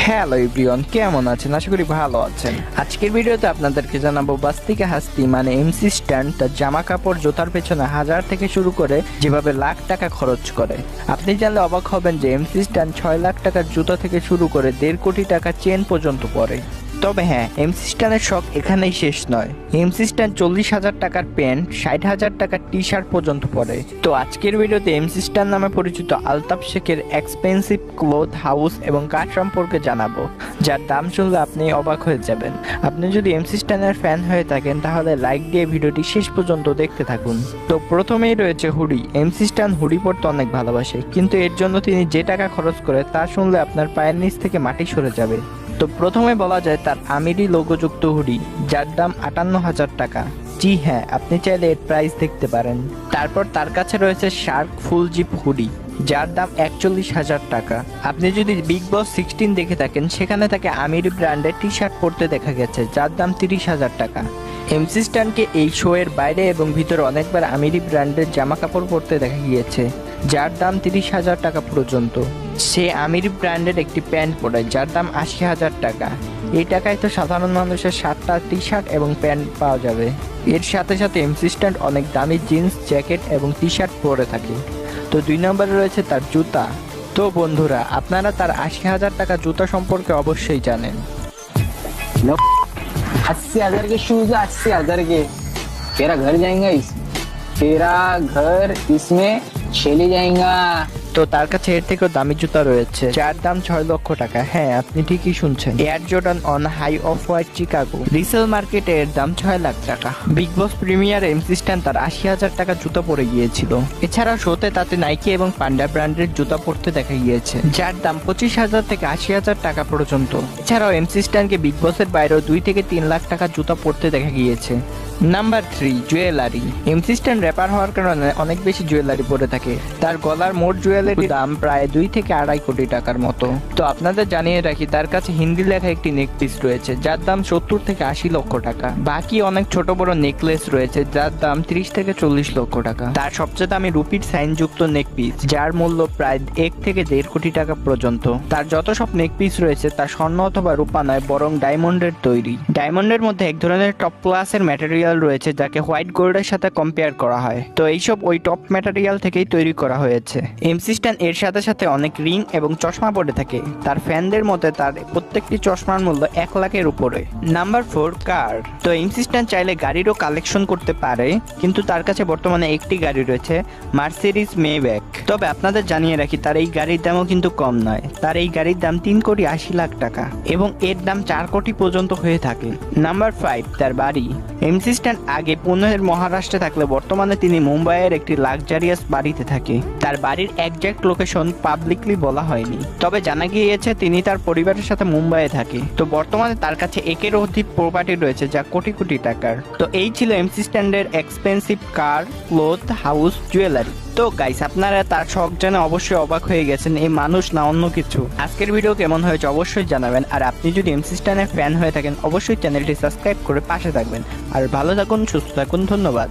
Hello everyone, কেমন আছেন? আশা করি ভালো আছেন। আজকের ভিডিওতে আপনাদেরকে জানাবো বাস্তিকা হাস্তি মানে এমসি স্ট্যান্ড তার জামা কাপড় জুতার পেছনে হাজার থেকে শুরু করে যেভাবে লাখ টাকা খরচ করে। আপনি জানলে অবাক হবেন যে এমসি স্ট্যান্ড 6 লাখ টাকার জুতা থেকে শুরু করে 1.5 কোটি টাকা চেন পর্যন্ত পরে। তবে হ্যাঁ, এমসি স্ট্যান্ডের শখ এখানেই শেষ নয়। এমসি স্ট্যান্ড 40,000 টাকার প্যান্ট, 60,000 টাকার টি শার্ট পর্যন্ত পরে। তো আজকের ভিডিওতে এমসি স্ট্যান্ড নামে পরিচিত আলতাফ শেখের এক্সপেন্সিভ ক্লথ হাউস এবং কার সম্পর্কে জানাবো, যার দাম শুনলে আপনি অবাক হয়ে যাবেন। আপনি যদি এমসি স্ট্যান্ডের ফ্যান হয়ে থাকেন তাহলে লাইক দিয়ে ভিডিওটি শেষ পর্যন্ত দেখতে থাকুন। তো প্রথমেই রয়েছে হুডি। এমসি স্ট্যান্ড হুডি পরতে অনেক ভালোবাসে, কিন্তু এর জন্য তিনি যে টাকা খরচ করে তা শুনলে আপনার পায়ের নিচ থেকে মাটি সরে যাবে। তো প্রথমে বলা যায় তার আমিরি লোগোযুক্ত হুডি, যার দাম 58,000 টাকা। জি হ্যাঁ, আপনি চাইলে এর প্রাইস দেখতে পারেন। তারপর তার কাছে রয়েছে শার্ক ফুল জিপ হুডি, যার দাম 41,000 টাকা। আপনি যদি বিগ বস 16 দেখে থাকেন, সেখানে তাকে আমিরি ব্র্যান্ডের টি শার্ট পরতে দেখা গেছে, যার দাম 30,000 টাকা। এমসি স্ট্যান্ডকে এই শো এর বাইরে এবং ভিতরে অনেকবার আমিরি ব্র্যান্ডের জামা কাপড় পরতে দেখা গিয়েছে, যার দাম 30,000 টাকা পর্যন্ত। সে আমিরি ব্র্যান্ডের একটি প্যান্ট পরে, যার দাম 80,000 টাকা। এই টাকায় তো সাধারণ মানুষের 7টা টি শার্ট এবং প্যান্ট পাওয়া যাবে। এর সাথে সাথে এমসি স্ট্যান্ড অনেক দামি জিন্স, জ্যাকেট এবং টি শার্ট পরে থাকে। তো 2 নম্বরে রয়েছে তার জুতা। তো বন্ধুরা, আপনারা তার 80,000 টাকা জুতা সম্পর্কে অবশ্যই জানেন। 80,000 के शूज है, 80,000 के। तेरा घर जाएगा तेरा घर इसमें चले जाएगा। তো তার কাছে এর থেকেও দামি জুতা রয়েছে, যার দাম 6 লক্ষ টাকা। হ্যাঁ, আপনি ঠিকই শুনছেন। Air Jordan one high off white Chicago resale মার্কেটে এর দাম 6 লাখ টাকা। Bigg Boss premier MC Stan তার 80,000 টাকা জুতা পরে গিয়েছিল। এছাড়া শোতে তাতে নাইকি এবং পান্ডা ব্র্যান্ডের জুতা পরতে দেখা গিয়েছে, যার দাম 25,000 থেকে 80,000 টাকা পর্যন্ত। এছাড়াও এমসি স্ট্যান্ডকে বিগ বসের বাইরেও 2 থেকে 3 লাখ টাকা জুতা পরতে দেখা গিয়েছে। Number 3, jewellery. MC Stan rapper হওয়ার কারণে অনেক বেশি জুয়েলারি পরে থাকে। তার গলার মোট জুয়েলারির দাম প্রায় 2 থেকে 2.5 কোটি টাকার মতো। তো আপনাদের জানিয়ে রাখি, তার কাছে হিন্দি লেখা একটি নেক পিস রয়েছে, যার দাম 70 থেকে 80 লক্ষ টাকা। বাকি অনেক ছোট বড় নেকলেস রয়েছে, যার দাম 30 থেকে 40 লক্ষ টাকা। তার সবচেয়ে দামি রুপির সাইনযুক্ত নেক পিস, যার মূল্য প্রায় 1 থেকে 1.5 কোটি টাকা পর্যন্ত। তার যত সব নেক পিস রয়েছে তা স্বর্ণ অথবা রূপা নয়, বরং ডায়মন্ডের তৈরি। ডায়মন্ডের মধ্যে এক ধরনের টপ ক্লাসের ম্যাটেরিয়াল রয়েছে, যাকে হোয়াইট গোল্ডের সাথে কম্পেয়ার করা হয়। তো এইসব ওই টপ ম্যাটেরিয়াল থেকেই তৈরি করা হয়েছে। এমসি স্ট্যান্ড এর সাথে সাথে অনেক রিং এবং চশমা পরে থাকে। তার ফ্যানদের মতে তার প্রত্যেকটি চশমার মূল্য 1 লাখের উপরে। নাম্বার 4, কার। তো এমসি স্ট্যান্ড চাইলে গাড়িরও কালেকশন করতে পারে, কিন্তু তার কাছে বর্তমানে একটি গাড়ি রয়েছে, মার্সিডিজ মেব্যাক। তবে আপনাদের জানিয়ে রাখি, তার এই গাড়ির দামও কিন্তু কম নয়। তার এই গাড়ির দাম 3,80,00,000 টাকা এবং এর দাম 4 কোটি পর্যন্ত হয়ে থাকে। নাম্বার 5, তার বাড়ি। এমসি স্ট্যান্ড আগে পুনের মহারাষ্ট্রে থাকলে বর্তমানে তিনি মুম্বাইয়ের একটি লাক্সারিয়াস বাড়িতে থাকে। তার বাড়ির একজ্যাক্ট লোকেশন পাবলিকলি বলা হয়নি, তবে জানা গিয়েছে তিনি তার পরিবারের সাথে মুম্বাইয়ে থাকে। তো বর্তমানে তার কাছে একের অধিক প্রপার্টি রয়েছে, যা কোটি কোটি টাকার। তো এই ছিল এমসি স্ট্যান্ডের এক্সপেন্সিভ কার, ক্লথ, হাউস, জুয়েলারি। তো গাইস, আপনারা তার শখ জেনে অবশ্যই অবাক হয়ে গেছেন, এই মানুষ না অন্য কিছু। আজকের ভিডিও কেমন হয়েছে অবশ্যই জানাবেন। আর আপনি যদি এমসি স্ট্যান্ডের ফ্যান হয়ে থাকেন, অবশ্যই চ্যানেলটি সাবস্ক্রাইব করে পাশে থাকবেন। আর ভালো থাকুন, সুস্থ থাকুন, ধন্যবাদ।